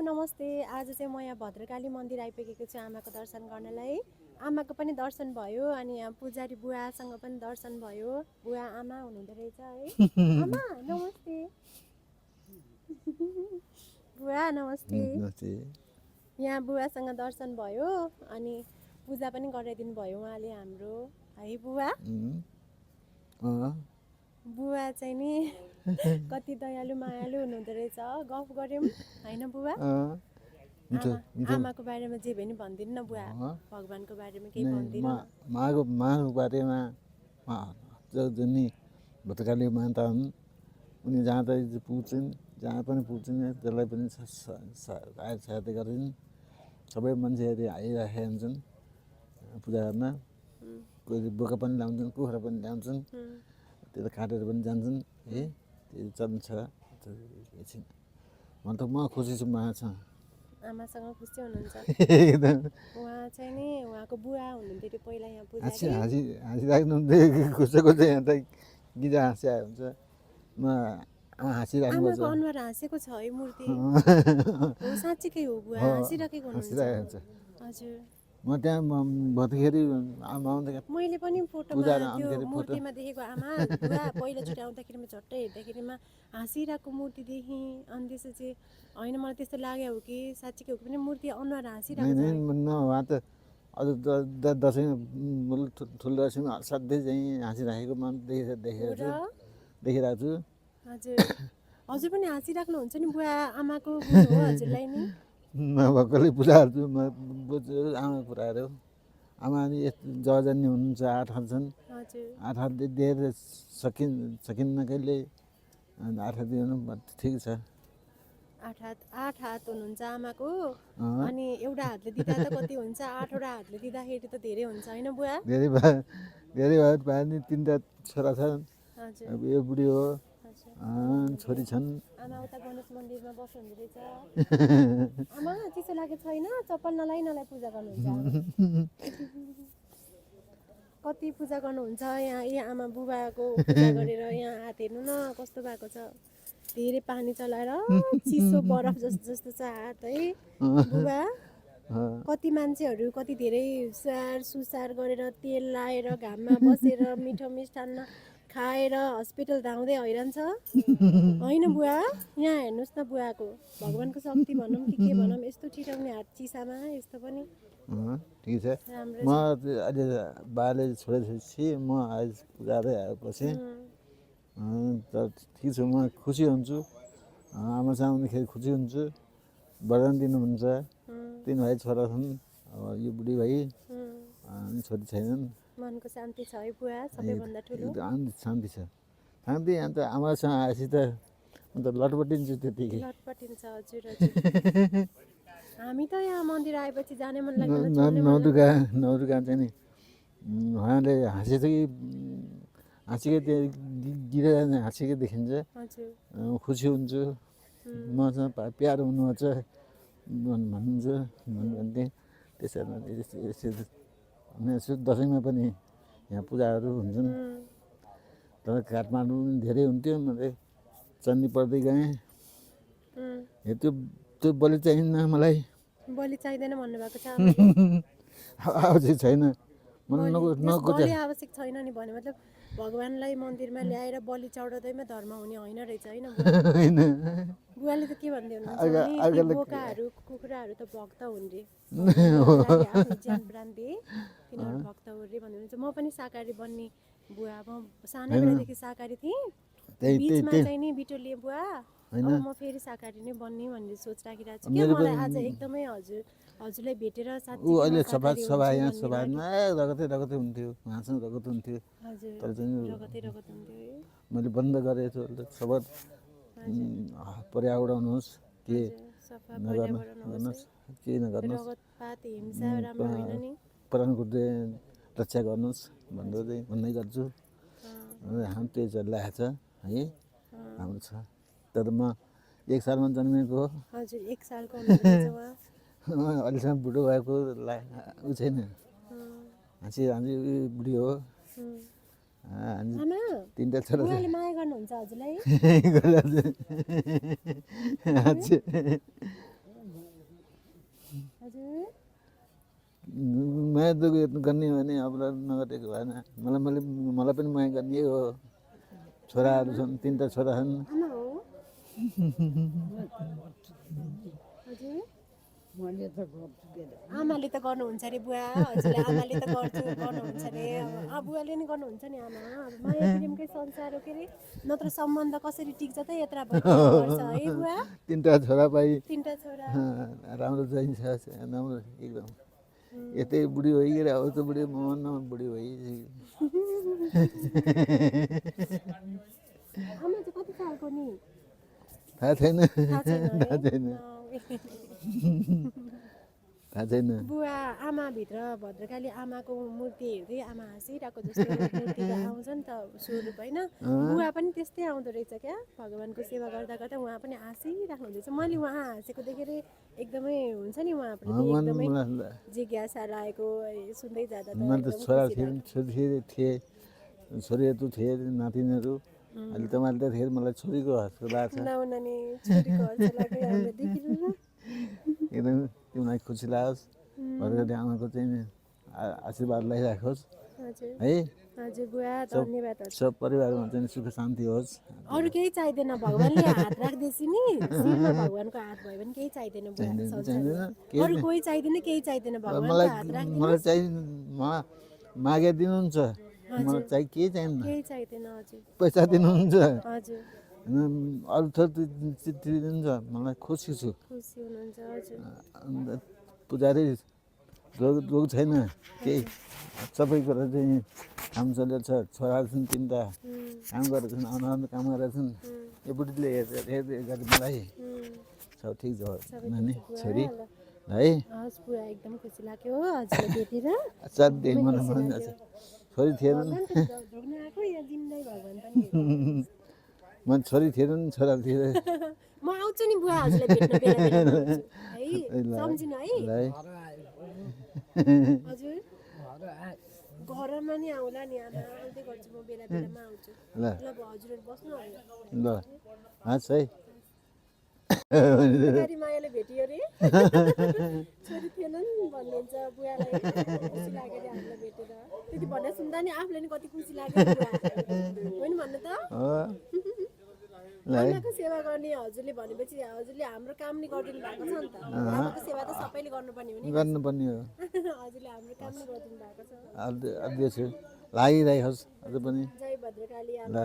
नमस्ते। आज चाहिँ म यहाँ भद्रकाली मन्दिर आइपुगेको छु आमाको दर्शन गर्नलाई। आमाको पनि दर्शन भयो अनि यहाँ पुजारी बुवासँग पनि दर्शन भयो। बुवा आमा हुनुहुँदो रहेछ है। आमा नमस्ते। बुवा नमस्ते। नमस्ते। यहाँ बुवासँग दर्शन भयो अनि पूजा पनि गराइदिनु भयो उहाँले हाम्रो है बुवा। बुवा चाहिँ नि कति दयालु मायालु हुनुहुँदो रहेछ। गफ गऱ्यौँ होइन बुवा? आमाको बारेमा जे पनि भनिदिनु न बुवा। भगवानको बारेमा केही भनिदिनु न। माको बारेमा जुन नि भद्रकाली माता हुन् उनी जहाँ पुग्छन् जहाँ पनि पुग्छन् त्यसलाई पनि सहायता गर्छन्। सबै मान्छेहरू आइराखेका हुन्छन् पूजा गर्न। कोही बोका पनि ल्याउँछन् कुखुरा पनि ल्याउँछन् त्यो काटेर पनि जान्छन् है। त्यो चल्छ एकछिन म खुसी छु मासँग। आमासँग खुसी हुनुहुन्छ? उहाँ चाहिँ नि उहाँको बुवा हुनुहुन्थ्यो त्यो पहिला यहाँ पूजा हाँसिराख्नुहुन्थ्यो खुसको चाहिँ यहाँ त गिजा हाँसिया हुन्छ। आमाको अनुहार हाँसेको छ है मूर्ति। साँच्चीकै हो बुवा हाँसिराखेको हुनुहुन्छ। हजुर म त्यहाँ भन्दाखेरि मैले पनि फोटोमा त्यो मूर्तिमा देखेको आमा बुवा पहिलोचोटि आउँदाखेरि म झट्टै हेर्दाखेरिमा हाँसिरहेको मूर्ति देखेँ। अनि त्यसपछि होइन मलाई त्यस्तो लाग्यो हो कि साँच्चीकै हो कि पनि मूर्ति अनुहार हाँसिरहेको छ। उहाँ त अझ दसैँमा ठुलो दसैँमा असाध्यै चाहिँ हाँसिराखेको म देखिरहेको छु। हजुर हजुर पनि हाँसिराख्नुहुन्छ नि बुवा। आमाको बुझ्नु हो हजुरलाई नि? भक्कले पूजा गर्छु म बुझ्छु आमाको कुराहरू। आमा नि जब जान्ने हुनुहुन्छ 8 हात छन्। 8 हात दिएर सकिन्न कहिले 8 हात दिनु ठिक छ। 8 हात हुनुहुन्छ आमाको। अनि एउटा हातले दिँदा त कति हुन्छ? 8वटा हातले दिँदाखेरि त धेरै हुन्छ होइन बुवा? धेरै भयो नि 3टा छोरा छन्। यो बुढी हो छोरी छन्। आमा उता गणेश मन्दिरमा बस्नुहुँदो रहेछ। आमा चिसो लागेको छैन? चप्पल नलाइ पूजा गर्नुहुन्छ? कति पूजा गर्नुहुन्छ यहाँ। यहाँ आमा बुबाको पूजा गरेर यहाँ हात हेर्नु न कस्तो भएको छ। धेरै पानी चलाएर चिसो बरफ जस्तो छ हात है बुबा। कति मान्छेहरू कति धेरै सुसार गरेर तेल लाएर घाममा बसेर मिठो मिष्टान्न खाएर हस्पिटल धाउँदै हैरान छ होइन बुवा? यहाँ हेर्नुहोस् न बुवाको भगवानको शक्ति भनौँ कि के भनौँ यस्तो ठिटाउने हात चिसामा यस्तो पनि ठिक छ। म अहिले बाले छोडेपछि म आज पूजारै बसेँ। ठिक छ म खुसी हुन्छु। आमासँग आउँदाखेरि खुसी हुन्छु। वरदान दिनुहुन्छ। 3 भाइ छोरा छन्। अब यो बुढी भाइ अनि छोरी छैनन्। मनको शान्ति छ है बुवा सबैभन्दा ठुलो? शान्ति छ। शान्ति अन्त आमासँग आएपछि त अन्त लटपटिन्छु त्यतिकै। लटपटिन्छ हजुर हजुर। हामी त यहाँ मन्दिर आएपछि जाने मन लाग्दैन। नौदुर्गा चाहिँ नि उहाँले हाँसेकै त्यो गिर हाँसेकै देखिन्छ। खुसी हुन्छु। मसँग प्यारो हुनुहुन्छ भन्नुहुन्छ भन्थे। त्यसरी दसैँमा पनि यहाँ पूजाहरू हुन्छन्। तर काठमाडौँ धेरै हुन्थ्यो। मैले चन्दी पर्दै गएँ। त्यो बलि चाहिन्न मलाई। बलि चाहिँदैन भन्नुभएको छ? आवश्यक छैन। बलि आवश्यक छैन नि भने मतलब भगवानलाई मन्दिरमा ल्याएर बलि चढाउँदैमा धर्म हुने होइन रहेछ होइन? बुवाले त के भन्दै हुनुहुन्छ? बोकाहरू कुखुराहरू त भक्त हुन् रे। आफ्नो ज्यान प्राण दिए तिनीहरू भक्त हुन् रे भन्नुहुन्छ। म पनि शाकाहारी बन्ने बुवा। म सानै बेलादेखि शाकाहारी थिएँ। बिचमा चाहिँ नि बिटोलिए बुवा। अब म फेरि शाकाहारी नै बन्ने भन्ने सोच राखिरहेको छु। के मलाई आज एकदमै हजुरलाई भेटेर साथी अहिले सभामा रगतै हुन्थ्यो। हाँस्नु रगत हुन्थ्यो। तर चाहिँ मैले बन्द गरेको छु। सबै पर्यावरणनुहोस् के नगर्नुहोस् के नगर्नुहोस् प्राणको रक्षा गर्नुहोस् भन्दै गर्छु। हामी त्यही चलिरहेको छ है हाम्रो छ। तर म 1 सालमा जन्मेको हो। हजुर 1 सालको हुनुहुन्छ। अहिलेसम्म बुढो भएको ऊ छैन। हाँसी बुढी हो। 3टा छोरा माया गर्नुहुन्छ हजुरलाई? माया त गर्ने हो भने अब नगरेको भएन मलाई पनि माया गर्ने हो छोराहरू छन् 3टा छोरा छन् आमा हो हजुर आमाले त गर्नुहुन्छ अरे बुवा हजुरले आमाले त गर्नुहुन्छ अरे अब बुवाले नि गर्नुहुन्छ नि आमा अब माया प्रेमकै संसार हो के अरे नत्र सम्बन्ध कसरी टिक्छ त यत्रा वर्ष है बुवा 3टा छोरा पाइ 3टा छोरा राम्रो चाहिन्छ राम्रो एकदम यतै बुढी भइगएर अब त बुढी मनमा बुढी भइसक्यो आमा चाहिँ कति सालको नि थाहा छैन बुवा आमाभित्र भद्रकाली आमाको मूर्ति हेर्दै आमा हाँसिरहेको जस्तो मूर्तिहरू आउँछ नि त स्वरूप होइन बुवा पनि त्यस्तै आउँदो रहेछ क्या भगवान्को सेवा गर्दा गर्दा उहाँ पनि हाँसिराख्नु हुँदैछ मैले उहाँ हाँसेको देखेर एकदमै हुन्छ नि उहाँप्रति एकदमै जिज्ञासा लागेको सुन्दै जाँदा त मैले त छोरा थिएँ छोरीहरू थिए नातिनीहरू अहिले त मैले त धेरै मलाई छोरीको हस्को लाग्छ एकदम तिमीलाई खुसी लागोस् घरको आमाको चाहिँ आशीर्वाद लगाइराखोस् है सब परिवारमा चाहिँ सुख शान्ति होस् अरू केही चाहिँदैन भगवान्ले हात राख्दैछु नि शिरमा भगवान्को हात भयो भने केही चाहिँदैन अरू कोही चाहिँदैन केही चाहिँदैन भगवान्को हात राख्दिनु मलाई चाहिँ मागे दिनुहुन्छ मलाई चाहिँ केही चाहिँदैन हजुर पैसा दिनुहुन्छ हजुर अरू थोर चिठी दिनुहुन्छ मलाई खुसी छु खुसी हुनुहुन्छ हजुर अन्त पुजारी रोग छैन केही सबै कुरा चाहिँ काम चलेको छ छोराहरू छन् 3टा काम गरेको छन् राम्रो काम गरेका छन् यो बुढीले हेर्दै गरे मलाई सब ठिक छ नानी छोरी है हस् पुरा एकदम खुसी लाग्यो हजुरले भेटेर असाध्यै मलाई मन छोरी थिएन म छोरी थिएन नि छोरा थिएन म आउँछु नि बुवा हजुरले भेट्न बेला है सम्झिनु है हजुर घरमा नि आउला नि आमा आउँदै गर्छु म बेला बेलामा आउँछु ल हजुरहरू बस्नु ल हाँस है मायाले भेटियो रे छोरी थिएन नि भन्नुहुन्छ बुवालाई खुसी लाग्यो अरे हामीलाई भेटेर त्यति भन्दा सुन्दा नि आफूलाई नि कति खुसी लाग्यो हो नि भन्नु त आमाको सेवा गर्ने हजुरले भनेपछि हजुरले हाम्रो काम नि गरिदिनु भएको छ नि त आमाको सेवा त सबैले गर्नुपर्ने हो नि गर्नुपर्ने हो हजुरले हाम्रो काम नि गरिदिनु भएको छ लागिरहेको अझ पनि जय भद्रकाली आमा